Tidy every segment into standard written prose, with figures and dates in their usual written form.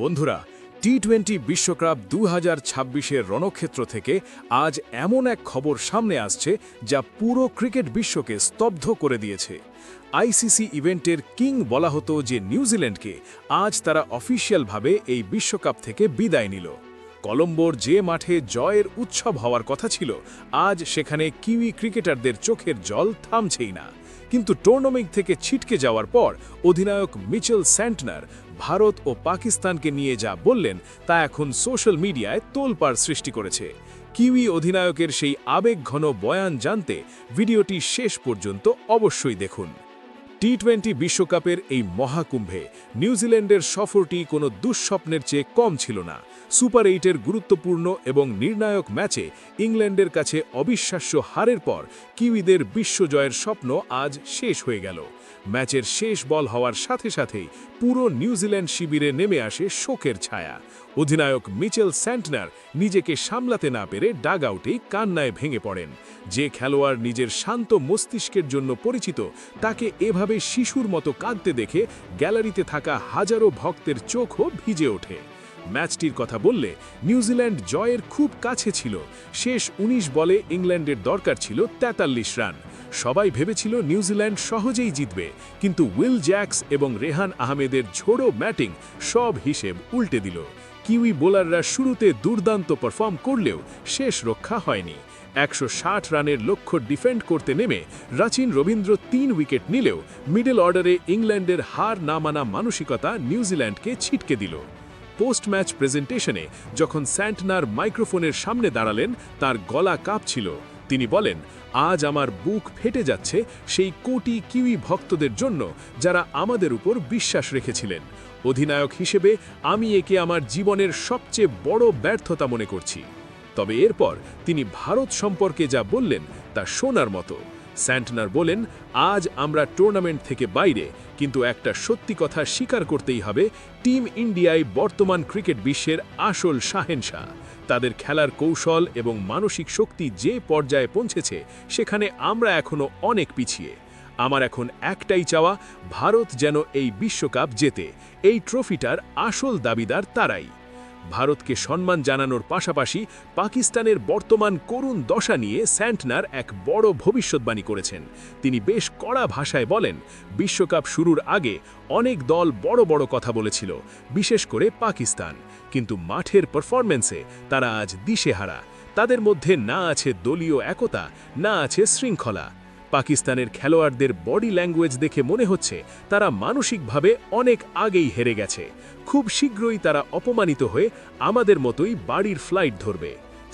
বন্ধুরা, টি-20 বিশ্বকাপ 2026-এর রণক্ষেত্র থেকে আজ এমন এক খবর সামনে আসছে যা পুরো ক্রিকেট বিশ্বকে স্তব্ধ করে দিয়েছে। আইসিসি ইভেন্টের কিং বলা হতো যে নিউজিল্যান্ডকে আজ তারা অফিসিয়ালভাবে এই বিশ্বকাপ থেকে বিদায় নিল। কলম্বোর যে মাঠে জয়ের উৎসব হওয়ার কথা ছিল, আজ সেখানে কিউই ক্রিকেটারদের চোখের জল থামছেই না। কিন্তু টুর্নামেন্ট থেকে ছিটকে যাওয়ার পর অধিনায়ক মিচেল স্যান্টনার ভারত ও পাকিস্তানকে নিয়ে যা বললেন তা এখন সোশ্যাল মিডিয়ায় তোলপাড় সৃষ্টি করেছে। কিউই অধিনায়কের সেই আবেগঘন বয়ান জানতে ভিডিওটি শেষ পর্যন্ত অবশ্যই দেখুন। টি-20 বিশ্বকাপের এই মহাকুম্ভে নিউজিল্যান্ডের সফরটি কোনো দুঃস্বপ্নের চেয়ে কম ছিল না। সুপার 8-এর গুরুত্বপূর্ণ এবং নির্ণায়ক ম্যাচে ইংল্যান্ডের কাছে অবিশ্বাস্য হারের পর কিউইদের বিশ্বজয়ের স্বপ্ন আজ শেষ হয়ে গেল। ম্যাচের শেষ বল হওয়ার সাথে সাথেই পুরো নিউজিল্যান্ড শিবিরে নেমে আসে শোকের ছায়া। অধিনায়ক মিচেল স্যান্টনার নিজেকে সামলাতে না পেরে ডাগআউটেই কান্নায় ভেঙে পড়েন। যে খেলোয়াড় নিজের শান্ত মস্তিষ্কের জন্য পরিচিত, তাকে এভাবে শিশুর মতো কাঁদতে দেখে গ্যালারিতে থাকা হাজারো ভক্তের চোখও ভিজে ওঠে। ম্যাচটির কথা বললে নিউজিল্যান্ড জয়ের খুব কাছে ছিল। শেষ ১৯ বলে ইংল্যান্ডের দরকার ছিল ৪৩ রান। সবাই ভেবেছিল নিউজিল্যান্ড সহজেই জিতবে, কিন্তু উইল জ্যাক্স এবং রেহান আহমেদের ঝোড়ো ব্যাটিং সব হিসেব উল্টে দিল। কিউই বোলাররা শুরুতে দুর্দান্ত পারফর্ম করলেও শেষ রক্ষা হয়নি। ১৬০ রানের লক্ষ্য ডিফেন্ড করতে নেমে রাচিন রবীন্দ্র ৩ উইকেট নিলেও মিডল অর্ডারে ইংল্যান্ডের হার না মানা মানসিকতা নিউজিল্যান্ডকে ছিটকে দিল। পোস্ট ম্যাচ প্রেজেন্টেশনে যখন স্যান্টনার মাইক্রোফোনের সামনে দাঁড়ালেন, তার গলা কাঁপছিল। তিনি বলেন, আজ আমার বুক ফেটে যাচ্ছে সেই কোটি কিউই ভক্তদের জন্য যারা আমাদের উপর বিশ্বাস রেখেছিলেন। অধিনায়ক হিসেবে আমি একে আমার জীবনের সবচেয়ে বড় ব্যর্থতা মনে করছি। তবে এরপর তিনি ভারত সম্পর্কে যা বললেন তা শোনার মতো। স্যান্টনার বলেন, আজ আমরা টুর্নামেন্ট থেকে বাইরে, কিন্তু একটা সত্যি কথা স্বীকার করতেই হবে, টিম ইন্ডিয়ায় বর্তমান ক্রিকেট বিশ্বের আসল শাহেনশাহ। তাদের খেলার কৌশল এবং মানসিক শক্তি যে পর্যায়ে পৌঁছেছে, সেখানে আমরা এখনও অনেক পিছিয়ে। আমার এখন একটাই চাওয়া, ভারত যেন এই বিশ্বকাপ জেতে। এই ট্রফিটার আসল দাবিদার তারাই। ভারতকে সম্মান জানানোর পাশাপাশি পাকিস্তানের বর্তমান করুণ দশা নিয়ে স্যান্টনার এক বড় ভবিষ্যৎবাণী করেছেন। তিনি বেশ কড়া ভাষায় বলেন, বিশ্বকাপ শুরুর আগে অনেক দল বড় বড় কথা বলেছিল, বিশেষ করে পাকিস্তান, কিন্তু মাঠের পারফরম্যান্সে তারা আজ দিশেহারা। তাদের মধ্যে না আছে দলীয় একতা, না আছে শৃঙ্খলা। পাকিস্তানের খেলোয়াড়দের বডি ল্যাঙ্গুয়েজ দেখে মনে হচ্ছে তারা মানসিকভাবে অনেক আগেই হেরে গেছে। খুব শীঘ্রই তারা অপমানিত হয়ে আমাদের মতোই বাড়ির ফ্লাইট ধরবে।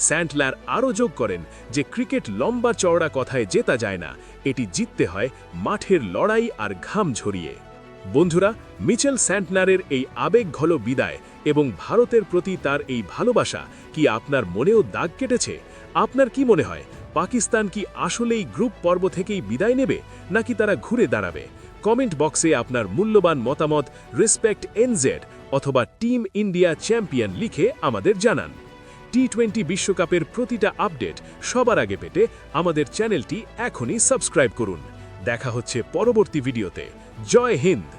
স্যান্টনার আরও যোগ করেন যে ক্রিকেট লম্বা চওড়া কথায় জেতা যায় না, এটি জিততে হয় মাঠের লড়াই আর ঘাম ঝরিয়ে। বন্ধুরা, মিচেল স্যান্টনারের এই আবেগঘন বিদায় এবং ভারতের প্রতি তার এই ভালোবাসা কি আপনার মনেও দাগ কেটেছে? আপনার কি মনে হয়, পাকিস্তান কি আসলেই গ্রুপ পর্ব থেকেই বিদায় নেবে, নাকি তারা ঘুরে দাঁড়াবে? কমেন্ট বক্সে আপনার মূল্যবান মতামত রেসপেক্ট এনজেড অথবা টিম ইন্ডিয়া চ্যাম্পিয়ন লিখে আমাদের জানান। টি-20 বিশ্বকাপের প্রতিটা আপডেট সবার আগে পেতে আমাদের চ্যানেলটি এখনই সাবস্ক্রাইব করুন। দেখা হচ্ছে পরবর্তী ভিডিওতে। জয় হিন্দ।